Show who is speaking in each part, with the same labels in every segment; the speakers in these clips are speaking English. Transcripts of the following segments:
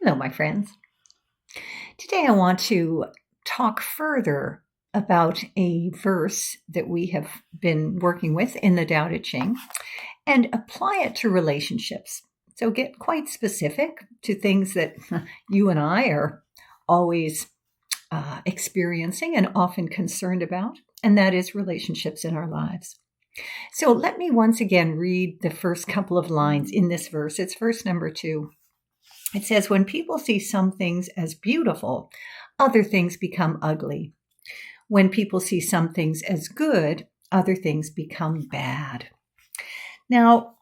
Speaker 1: Hello, my friends. Today I want to talk further about a verse that we have been working with in the Tao Te Ching and apply it to relationships. So get quite specific to things that you and I are always experiencing and often concerned about, and that is relationships in our lives. So let me once again read the first couple of lines in this verse. It's verse number 2. It says, when people see some things as beautiful, other things become ugly. When people see some things as good, other things become bad. Now,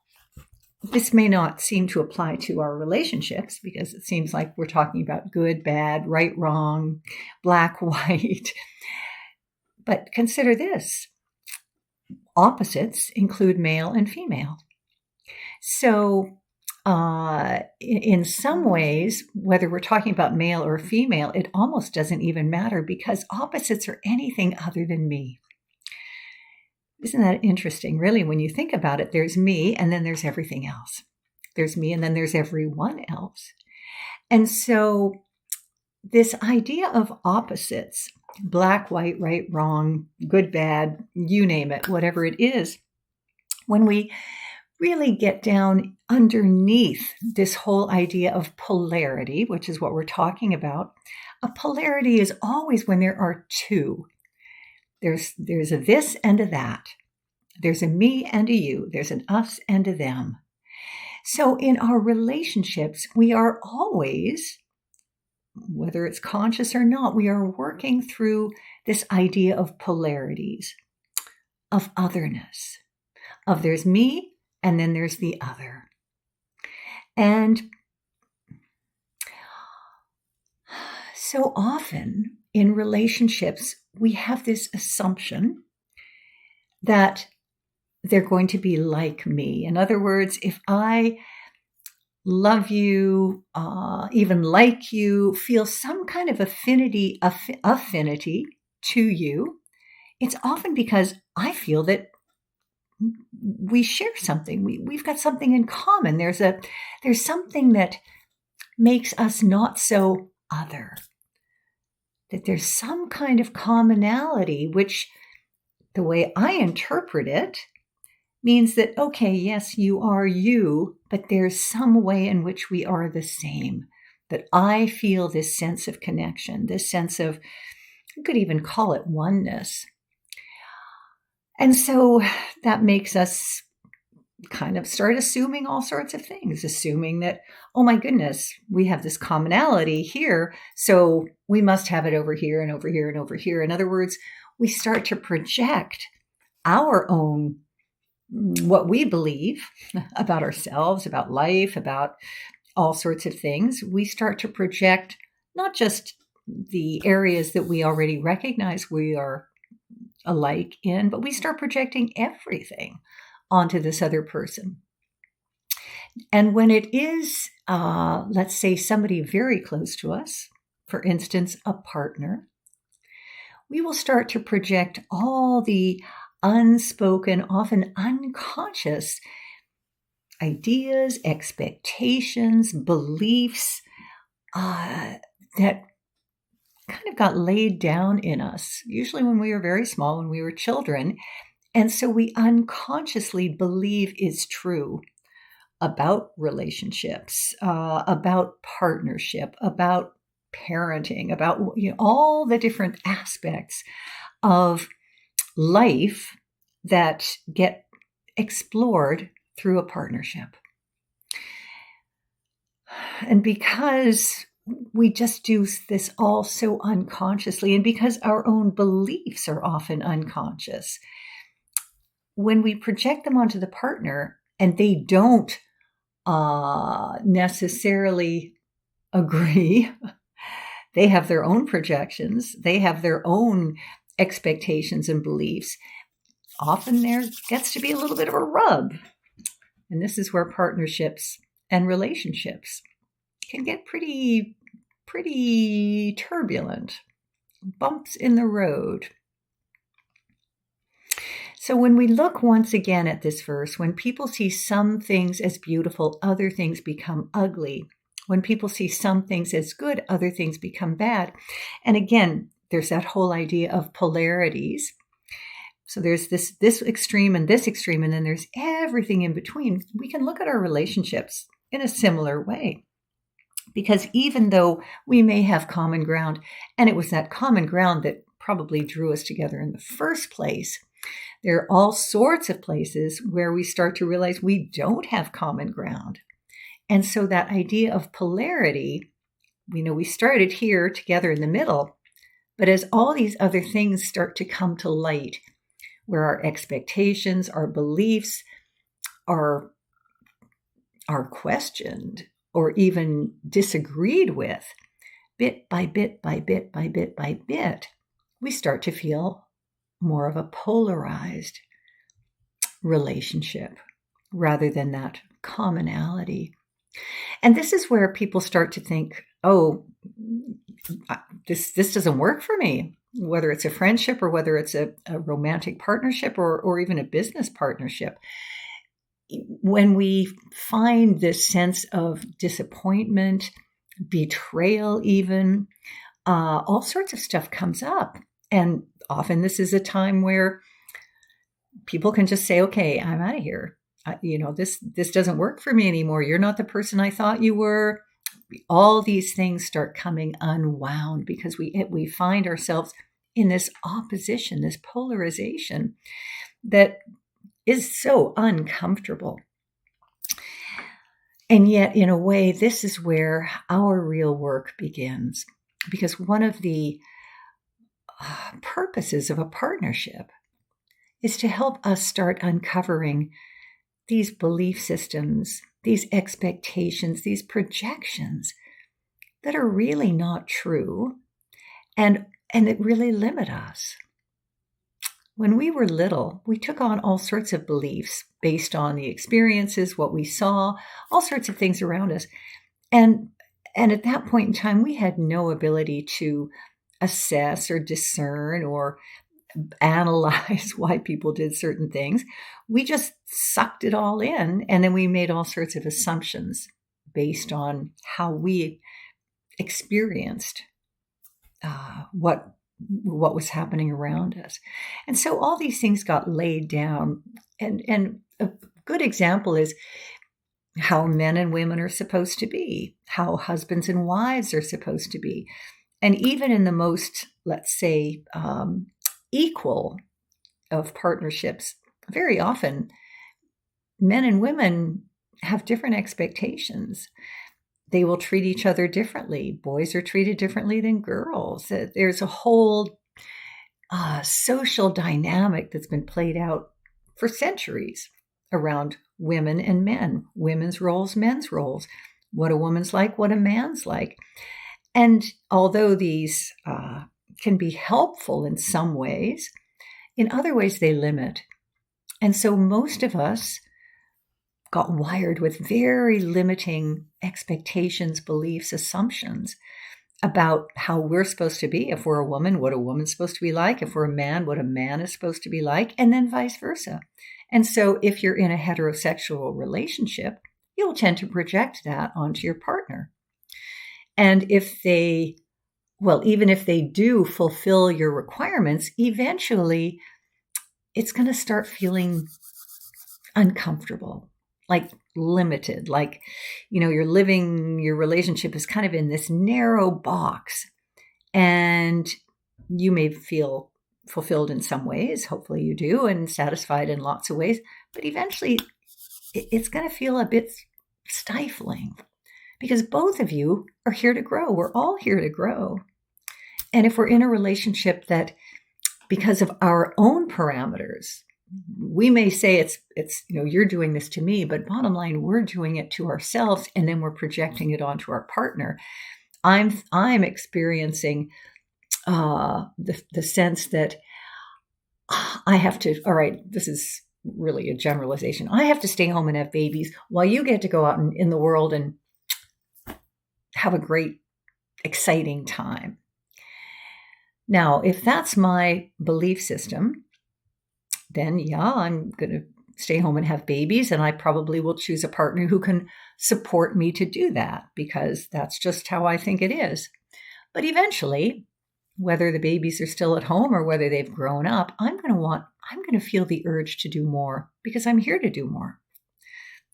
Speaker 1: this may not seem to apply to our relationships because it seems like we're talking about good, bad, right, wrong, black, white. But consider this. Opposites include male and female. So in some ways, whether we're talking about male or female, it almost doesn't even matter because opposites are anything other than me. Isn't that interesting? Really, when you think about it, there's me and then there's everything else. There's me and then there's everyone else. And so this idea of opposites, black, white, right, wrong, good, bad, you name it, whatever it is, when we really get down underneath this whole idea of polarity, which is what we're talking about. A polarity is always when there are two. There's a this and a that. There's a me and a you. There's an us and a them. So in our relationships, we are always, whether it's conscious or not, we are working through this idea of polarities, of otherness, of there's me, and then there's the other. And so often in relationships, we have this assumption that they're going to be like me. In other words, if I love you, even like you, feel some kind of affinity to you, it's often because I feel that we share something. We've got something in common. There's something that makes us not so other. That there's some kind of commonality, which the way I interpret it means that, okay, yes, you are you, but there's some way in which we are the same. That I feel this sense of connection, this sense of, you could even call it oneness. And so that makes us kind of start assuming all sorts of things, assuming that, oh my goodness, we have this commonality here, so we must have it over here and over here and over here. In other words, we start to project our own, what we believe about ourselves, about life, about all sorts of things. We start to project not just the areas that we already recognize we are alike in, but we start projecting everything onto this other person. And when it is, let's say, somebody very close to us, for instance, a partner, we will start to project all the unspoken, often unconscious ideas, expectations, beliefs that kind of got laid down in us, usually when we were very small, when we were children. And so we unconsciously believe is true about relationships, about partnership, about parenting, about all the different aspects of life that get explored through a partnership. And because we just do this all so unconsciously, and because our own beliefs are often unconscious, when we project them onto the partner and they don't necessarily agree, they have their own projections, they have their own expectations and beliefs, often there gets to be a little bit of a rub. And this is where partnerships and relationships can get pretty turbulent, bumps in the road. So when we look once again at this verse, when people see some things as beautiful, other things become ugly. When people see some things as good, other things become bad. And again, there's that whole idea of polarities. So there's this extreme, and then there's everything in between. We can look at our relationships in a similar way. Because even though we may have common ground, and it was that common ground that probably drew us together in the first place, there are all sorts of places where we start to realize we don't have common ground. And so that idea of polarity, we started here together in the middle, but as all these other things start to come to light, where our expectations, our beliefs are questioned or even disagreed with, bit by bit by bit by bit by bit, we start to feel more of a polarized relationship rather than that commonality. And this is where people start to think, oh, this doesn't work for me, whether it's a friendship or whether it's a romantic partnership or even a business partnership. When we find this sense of disappointment, betrayal even, all sorts of stuff comes up. And often this is a time where people can just say, okay, I'm out of here. This doesn't work for me anymore. You're not the person I thought you were. All these things start coming unwound because we find ourselves in this opposition, this polarization that is so uncomfortable. And yet, in a way, this is where our real work begins. Because one of the purposes of a partnership is to help us start uncovering these belief systems, these expectations, these projections that are really not true and that really limit us. When we were little, we took on all sorts of beliefs based on the experiences, what we saw, all sorts of things around us. And at that point in time, we had no ability to assess or discern or analyze why people did certain things. We just sucked it all in, and then we made all sorts of assumptions based on how we experienced what was happening around us. And so all these things got laid down. And a good example is how men and women are supposed to be, how husbands and wives are supposed to be. And even in the most, let's say, equal of partnerships, very often men and women have different expectations. They will treat each other differently. Boys are treated differently than girls. There's a whole social dynamic that's been played out for centuries around women and men, women's roles, men's roles, what a woman's like, what a man's like. And although these can be helpful in some ways, in other ways they limit. And so most of us got wired with very limiting expectations, beliefs, assumptions about how we're supposed to be. If we're a woman, what a woman's supposed to be like. If we're a man, what a man is supposed to be like, and then vice versa. And so if you're in a heterosexual relationship, you'll tend to project that onto your partner. And even if they do fulfill your requirements, eventually it's going to start feeling uncomfortable, like limited, like, your relationship is kind of in this narrow box, and you may feel fulfilled in some ways, hopefully you do, and satisfied in lots of ways, but eventually it's going to feel a bit stifling because both of you are here to grow. We're all here to grow. And if we're in a relationship that, because of our own parameters, we may say it's you're doing this to me, but bottom line, we're doing it to ourselves, and then we're projecting it onto our partner. I'm experiencing the sense that I have to. All right, this is really a generalization. I have to stay home and have babies while you get to go out in the world and have a great, exciting time. Now, if that's my belief system, then yeah, I'm going to stay home and have babies, and I probably will choose a partner who can support me to do that, because that's just how I think it is. But eventually, whether the babies are still at home or whether they've grown up, I'm going to feel the urge to do more, because I'm here to do more.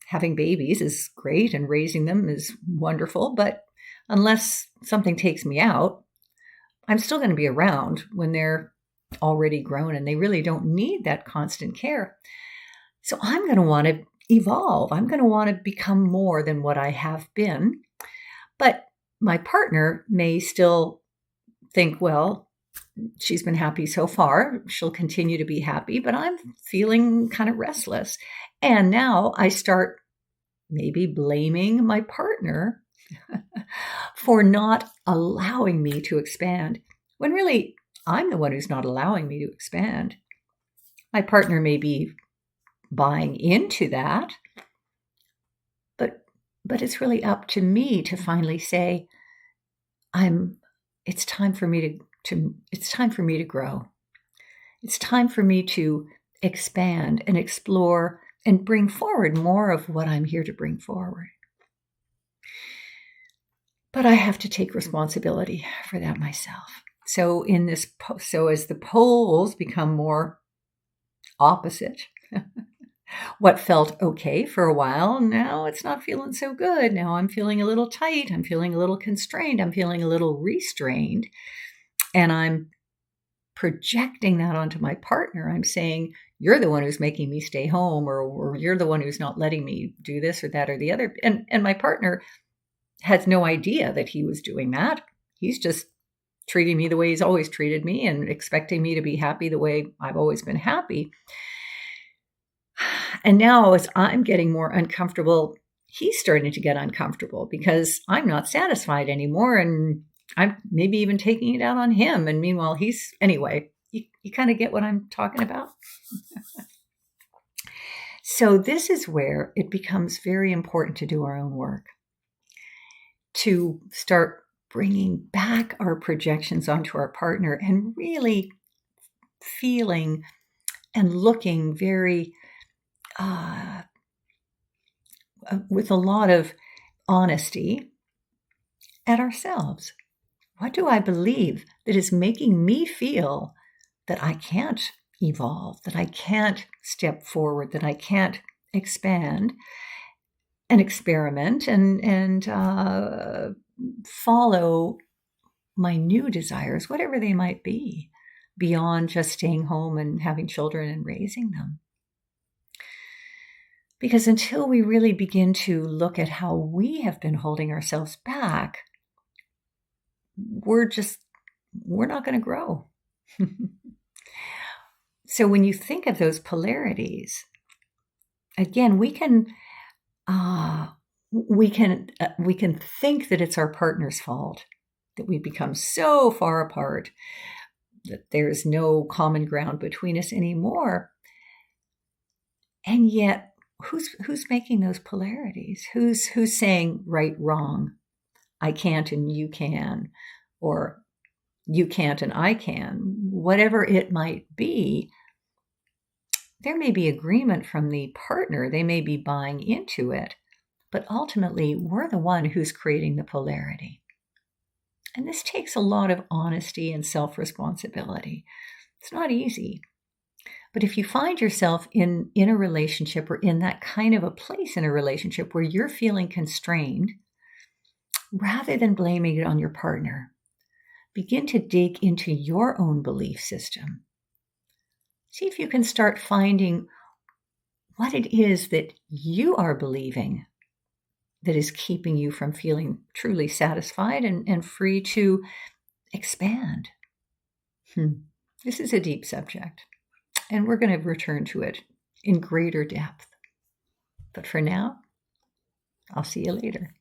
Speaker 1: Having babies is great and raising them is wonderful, but unless something takes me out, I'm still going to be around when they're already grown and they really don't need that constant care. So I'm going to want to evolve. I'm going to want to become more than what I have been. But my partner may still think, well, she's been happy so far. She'll continue to be happy, but I'm feeling kind of restless. And now I start maybe blaming my partner for not allowing me to expand, when really I'm the one who's not allowing me to expand. My partner may be buying into that, but it's really up to me to finally say, it's time for me to grow. It's time for me to expand and explore and bring forward more of what I'm here to bring forward. But I have to take responsibility for that myself. So as the poles become more opposite, what felt okay for a while, now it's not feeling so good. Now I'm feeling a little tight. I'm feeling a little constrained. I'm feeling a little restrained. And I'm projecting that onto my partner. I'm saying, you're the one who's making me stay home, or you're the one who's not letting me do this or that or the other. And my partner has no idea that he was doing that. He's just treating me the way he's always treated me and expecting me to be happy the way I've always been happy. And now as I'm getting more uncomfortable, he's starting to get uncomfortable because I'm not satisfied anymore. And I'm maybe even taking it out on him. And meanwhile, anyway, you kind of get what I'm talking about. So this is where it becomes very important to do our own work, to start bringing back our projections onto our partner and really feeling and looking very with a lot of honesty at ourselves. What do I believe that is making me feel that I can't evolve, that I can't step forward, that I can't expand and experiment and follow my new desires, whatever they might be, beyond just staying home and having children and raising them? Because until we really begin to look at how we have been holding ourselves back, we're not going to grow. So when you think of those polarities, again, we can think that it's our partner's fault, that we've become so far apart that there's no common ground between us anymore. And yet, who's making those polarities? Who's saying right, wrong, I can't and you can, or you can't and I can, whatever it might be? There may be agreement from the partner. They may be buying into it, but ultimately we're the one who's creating the polarity. And this takes a lot of honesty and self-responsibility. It's not easy. But if you find yourself in a relationship or in that kind of a place in a relationship where you're feeling constrained, rather than blaming it on your partner, begin to dig into your own belief system. See if you can start finding what it is that you are believing that is keeping you from feeling truly satisfied and free to expand. This is a deep subject, and we're going to return to it in greater depth. But for now, I'll see you later.